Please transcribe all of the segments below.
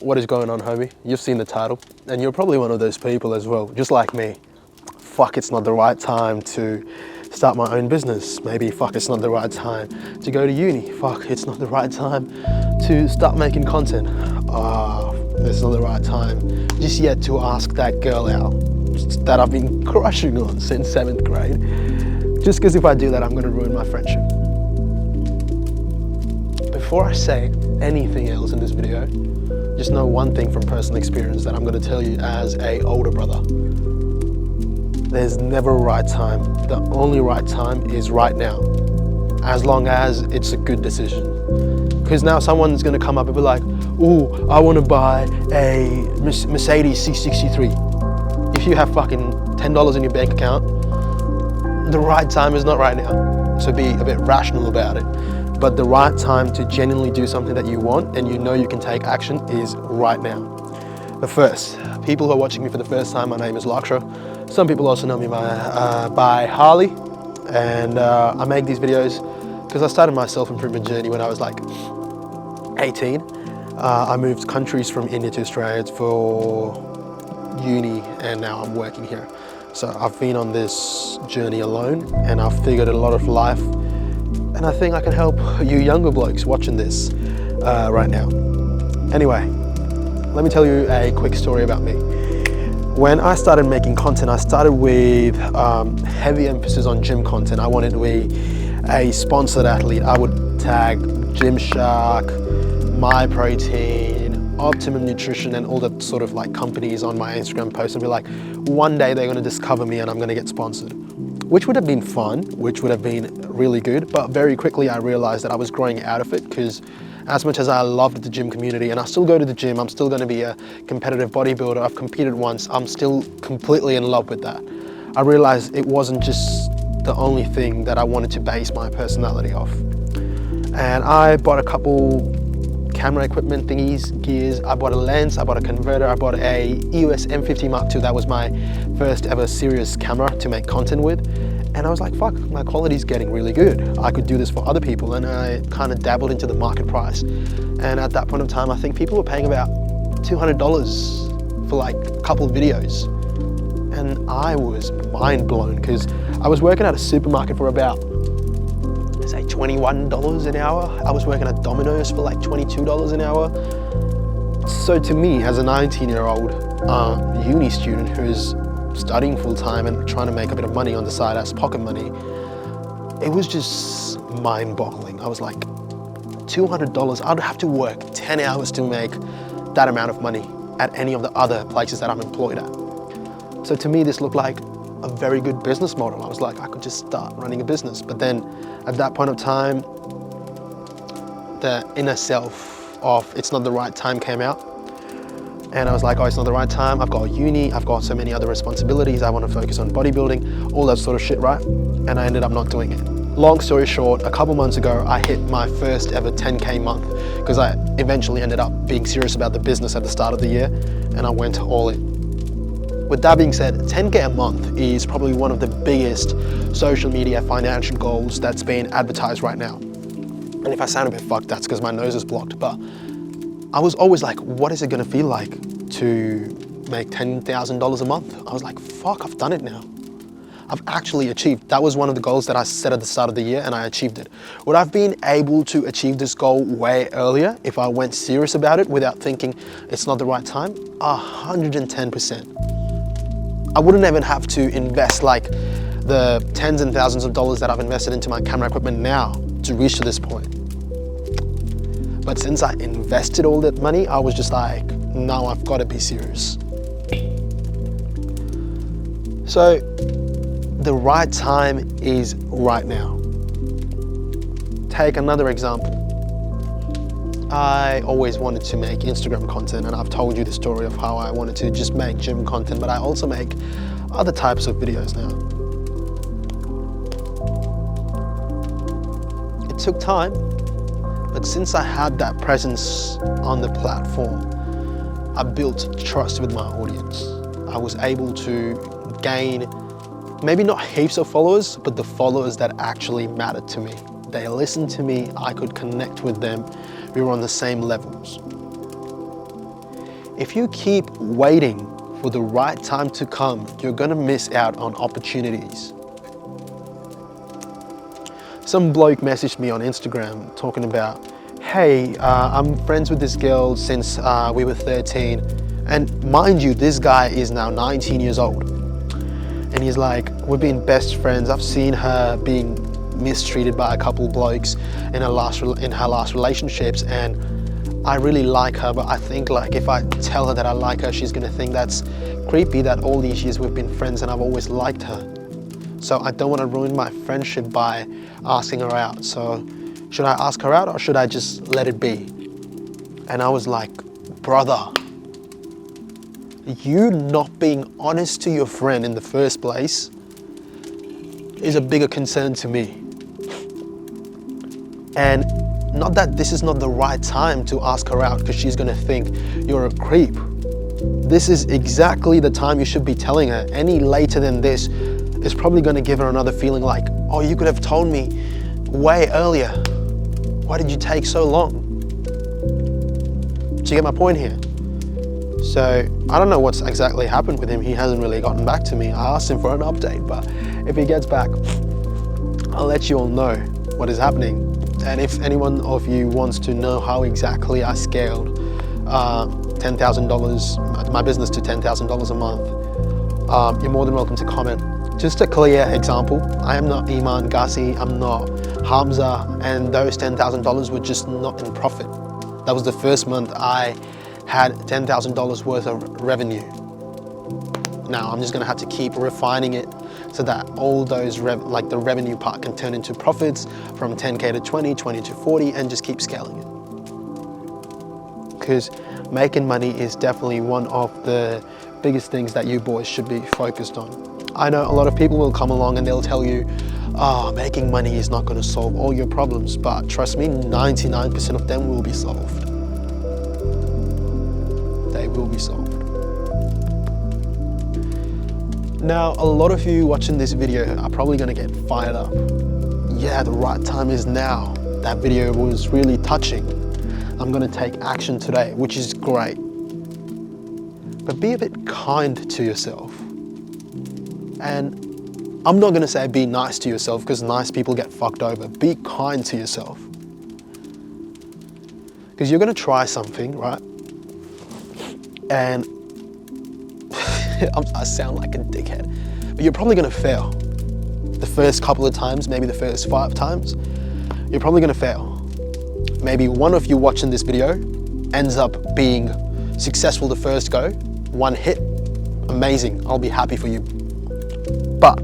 What is going on, homie? You've seen the title, and you're probably one of those people as well, just like me. Fuck, it's not the right time to start my own business. Maybe, fuck, it's not the right time to go to uni. Fuck, it's not the right time to start making content. It's not the right time just yet to ask that girl out that I've been crushing on since 7th grade. Just because if I do that, I'm gonna ruin my friendship. Before I say anything else in this video, just know one thing from personal experience that I'm going to tell you as an older brother. There's never a right time. The only right time is right now, as long as it's a good decision. Because now someone's going to come up and be like, oh, I want to buy a Mercedes C63. If you have fucking $10 in your bank account, the right time is not right now. So be a bit rational about it. But the right time to genuinely do something that you want and you know you can take action is right now. But first, people who are watching me for the first time, my name is Lotta. Some people also know me by Harley. And I make these videos because I started my self-improvement journey when I was like 18. I moved countries from India to Australia for uni, and now I'm working here. So I've been on this journey alone, and I've figured a lot of life. And I think I can help you younger blokes watching this right now. Anyway, let me tell you a quick story about me. When I started making content, I started with heavy emphasis on gym content. I wanted to be a sponsored athlete. I would tag Gymshark, MyProtein, Optimum Nutrition, and all the sort of like companies on my Instagram posts and be like, one day they're gonna discover me and I'm gonna get sponsored. Which would have been fun, which would have been really good, but very quickly I realized that I was growing out of it, because as much as I loved the gym community, and I still go to the gym, I'm still going to be a competitive bodybuilder, I've competed once, I'm still completely in love with that. I realized it wasn't just the only thing that I wanted to base my personality off. And I bought a couple camera equipment thingies, gears. I bought a lens, I bought a converter, I bought a EOS M50 Mark II. That was my first ever serious camera to make content with. And I was like, fuck, my quality's getting really good. I could do this for other people. And I kind of dabbled into the market price. And at that point of time, I think people were paying about $200 for like a couple of videos. And I was mind blown, because I was working at a supermarket for about, say, $21 an hour. I was working at Domino's for like $22 an hour. So to me, as a 19-year-old uni student who's studying full-time and trying to make a bit of money on the side as pocket money, it was just mind-boggling. I was like, $200, I'd have to work 10 hours to make that amount of money at any of the other places that I'm employed at. So to me, this looked like a very good business model. I was like, I could just start running a business. But then at that point of time, the inner self of it's not the right time came out. And I was like, oh, it's not the right time. I've got uni, I've got so many other responsibilities. I want to focus on bodybuilding, all that sort of shit, right? And I ended up not doing it. Long story short, a couple months ago, I hit my first ever 10K month, because I eventually ended up being serious about the business at the start of the year, and I went all in. With that being said, 10K a month is probably one of the biggest social media financial goals that's being advertised right now. And if I sound a bit fucked, that's because my nose is blocked. But I was always like, what is it gonna feel like to make $10,000 a month? I was like, fuck, I've done it now. I've actually achieved. That was one of the goals that I set at the start of the year, and I achieved it. Would I have been able to achieve this goal way earlier if I went serious about it without thinking it's not the right time? 110%. I wouldn't even have to invest like the tens and thousands of dollars that I've invested into my camera equipment now to reach to this point. But since I invested all that money, I was just like, no, I've got to be serious. So the right time is right now. Take another example. I always wanted to make Instagram content, and I've told you the story of how I wanted to just make gym content, but I also make other types of videos now. It took time, but since I had that presence on the platform, I built trust with my audience. I was able to gain maybe not heaps of followers, but the followers that actually mattered to me. They listened to me, I could connect with them, we were on the same levels. If you keep waiting for the right time to come, you're gonna miss out on opportunities. Some bloke messaged me on Instagram talking about, hey, I'm friends with this girl since we were 13. And mind you, this guy is now 19 years old. And he's like, we've been best friends. I've seen her being mistreated by a couple blokes in her last relationships, and I really like her, but I think like if I tell her that I like her, she's gonna think that's creepy, that all these years we've been friends and I've always liked her. So I don't want to ruin my friendship by asking her out. So should I ask her out or should I just let it be? And I was like, brother, you not being honest to your friend in the first place is a bigger concern to me. And not that this is not the right time to ask her out because she's gonna think you're a creep. This is exactly the time you should be telling her. Any later than this is probably gonna give her another feeling like, oh, you could have told me way earlier. Why did you take so long? Do you get my point here? So I don't know what's exactly happened with him. He hasn't really gotten back to me. I asked him for an update, but if he gets back, I'll let you all know what is happening. And if anyone of you wants to know how exactly I scaled $10,000, my business to $10,000 a month, you're more than welcome to comment. Just a clear example, I am not Iman Ghazi, I'm not Hamza, and those $10,000 were just not in profit. That was the first month I had $10,000 worth of revenue. Now I'm just gonna have to keep refining it so that all those, like the revenue part can turn into profits from 10K to 20, 20 to 40, and just keep scaling it. Because making money is definitely one of the biggest things that you boys should be focused on. I know a lot of people will come along and they'll tell you, oh, making money is not gonna solve all your problems, but trust me, 99% of them will be solved. They will be solved. Now, a lot of you watching this video are probably gonna get fired up. Yeah, the right time is now. That video was really touching. I'm gonna take action today, which is great. But be a bit kind to yourself. And I'm not gonna say be nice to yourself because nice people get fucked over. Be kind to yourself. Because you're gonna try something, right? And I sound like a dickhead, but you're probably gonna fail. The first couple of times, maybe the first 5 times, you're probably gonna fail. Maybe one of you watching this video ends up being successful the first go, 1 hit, amazing, I'll be happy for you. But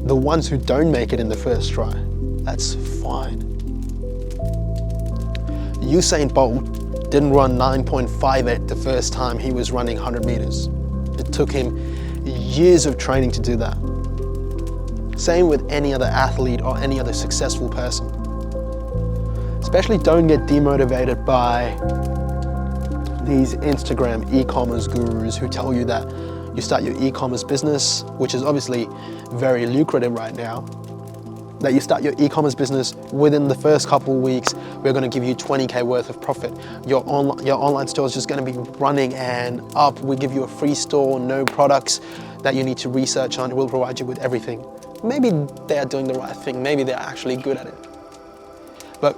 the ones who don't make it in the first try, that's fine. Usain Bolt didn't run 9.58 the first time he was running 100 meters. It took him years of training to do that. Same with any other athlete or any other successful person. Especially don't get demotivated by these Instagram e-commerce gurus who tell you that you start your e-commerce business, which is obviously very lucrative right now, that you start your e-commerce business within the first couple of weeks, we're gonna give you 20K worth of profit. Your online store is just gonna be running and up. We give you a free store, no products that you need to research on. We'll provide you with everything. Maybe they are doing the right thing. Maybe they're actually good at it. But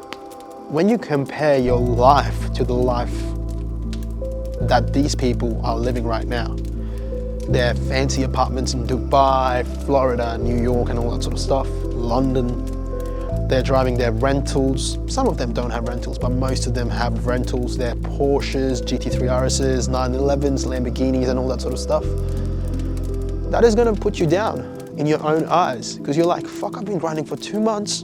when you compare your life to the life that these people are living right now, their fancy apartments in Dubai, Florida, New York, and all that sort of stuff, London. They're driving their rentals. Some of them don't have rentals, but most of them have rentals. Their Porsches, GT3 RSs, 911s, Lamborghinis, and all that sort of stuff. That is gonna put you down in your own eyes, because you're like, fuck, I've been grinding for 2 months.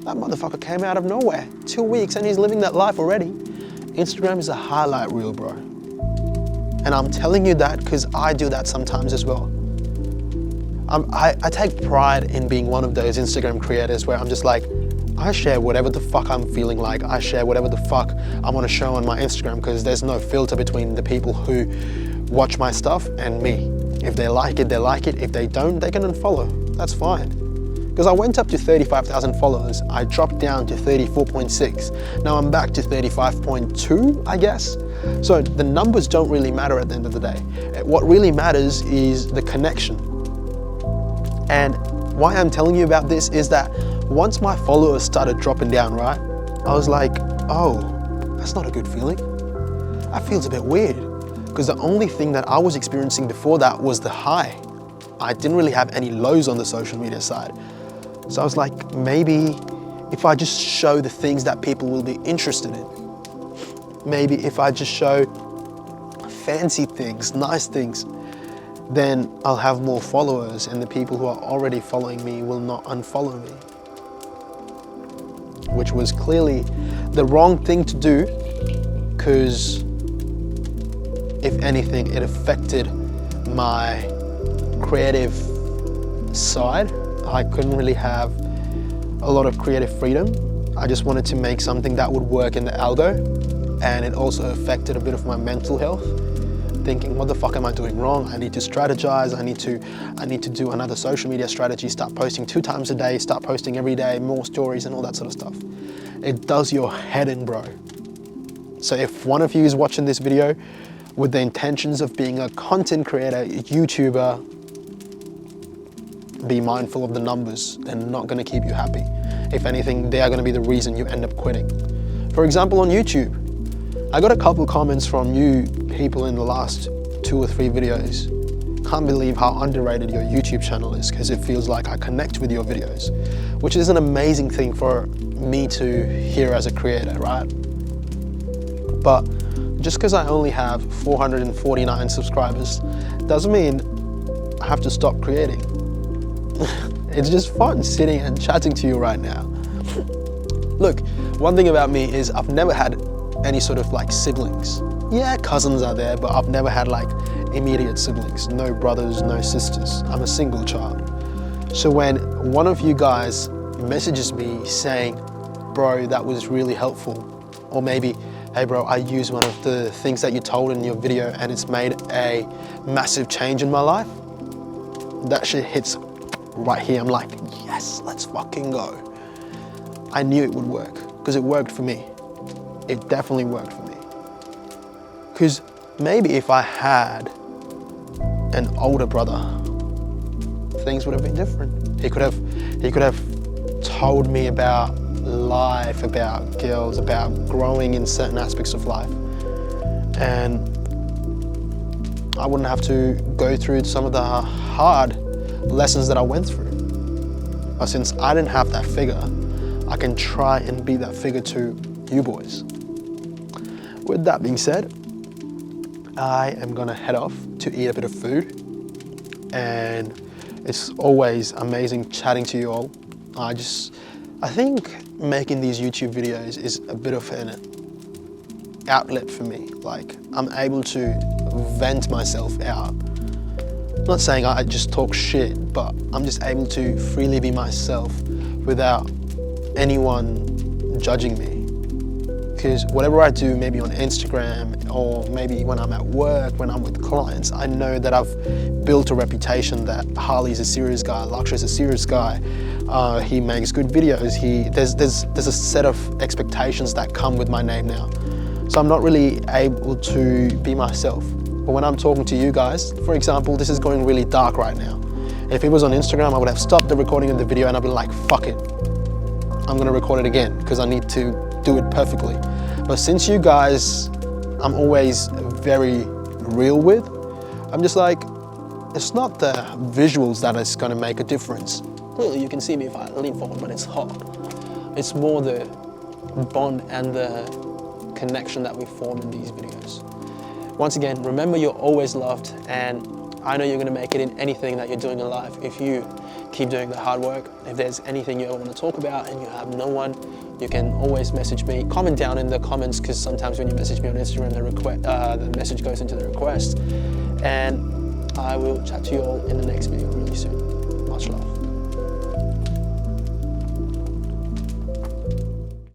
That motherfucker came out of nowhere, 2 weeks, and he's living that life already. Instagram is a highlight reel, bro. And I'm telling you that because I do that sometimes as well. I take pride in being one of those Instagram creators where I'm just like, I share whatever the fuck I'm feeling like. I share whatever the fuck I want to show on my Instagram because there's no filter between the people who watch my stuff and me. If they like it, they like it. If they don't, they can unfollow. That's fine. Because I went up to 35,000 followers, I dropped down to 34.6. Now I'm back to 35.2, I guess. So the numbers don't really matter at the end of the day. What really matters is the connection. And why I'm telling you about this is that once my followers started dropping down, right? I was like, oh, that's not a good feeling. That feels a bit weird. Because the only thing that I was experiencing before that was the high. I didn't really have any lows on the social media side. So I was like, maybe if I just show the things that people will be interested in, maybe if I just show fancy things, nice things, then I'll have more followers and the people who are already following me will not unfollow me. Which was clearly the wrong thing to do, because if anything, it affected my creative side. I couldn't really have a lot of creative freedom. I just wanted to make something that would work in the algo, and it also affected a bit of my mental health, thinking, what the fuck am I doing wrong? I need to strategize. I need to do another social media strategy, start posting 2 times a day, start posting every day, more stories and all that sort of stuff. It does your head in, bro. So if one of you is watching this video with the intentions of being a content creator, a YouTuber, be mindful of the numbers. They're not gonna keep you happy. If anything, they are gonna be the reason you end up quitting. For example, on YouTube, I got a couple comments from new people in the last 2 or 3 videos. Can't believe how underrated your YouTube channel is, because it feels like I connect with your videos, which is an amazing thing for me to hear as a creator, right? But just because I only have 449 subscribers doesn't mean I have to stop creating. It's just fun sitting and chatting to you right now. Look, one thing about me is I've never had any sort of like siblings. Yeah, cousins are there, but I've never had like immediate siblings. No brothers, no sisters. I'm a single child. So when one of you guys messages me saying, bro, that was really helpful, or maybe, hey bro, I used one of the things that you told in your video and it's made a massive change in my life, that shit hits right here. I'm like, yes, let's fucking go. I knew it would work, because it worked for me. It definitely worked for me. Because maybe if I had an older brother, things would have been different. He could have told me about life, about girls, about growing in certain aspects of life. And I wouldn't have to go through some of the hard lessons that I went through. But since I didn't have that figure, I can try and be that figure to you boys. With that being said, I am gonna head off to eat a bit of food, and it's always amazing chatting to you all. I think making these YouTube videos is a bit of an outlet for me. Like, I'm able to vent myself out. I'm not saying I just talk shit, but I'm just able to freely be myself without anyone judging me. Because whatever I do, maybe on Instagram, or maybe when I'm at work, when I'm with clients, I know that I've built a reputation that Harley's a serious guy, Laksha's a serious guy, he makes good videos, there's a set of expectations that come with my name now. So I'm not really able to be myself. But when I'm talking to you guys, for example, this is going really dark right now. If it was on Instagram, I would have stopped the recording of the video and I'd be like, fuck it. I'm gonna record it again because I need to do it perfectly. But since you guys, I'm always very real with, I'm just like, it's not the visuals that is gonna make a difference. Clearly you can see me if I lean forward, but it's hot. It's more the bond and the connection that we form in these videos. Once again, remember you're always loved, and I know you're gonna make it in anything that you're doing in life if you keep doing the hard work. If there's anything you want to talk about and you have no one, you can always message me. Comment down in the comments, because sometimes when you message me on Instagram, the message goes into the request. And I will chat to you all in the next video really soon. Much love.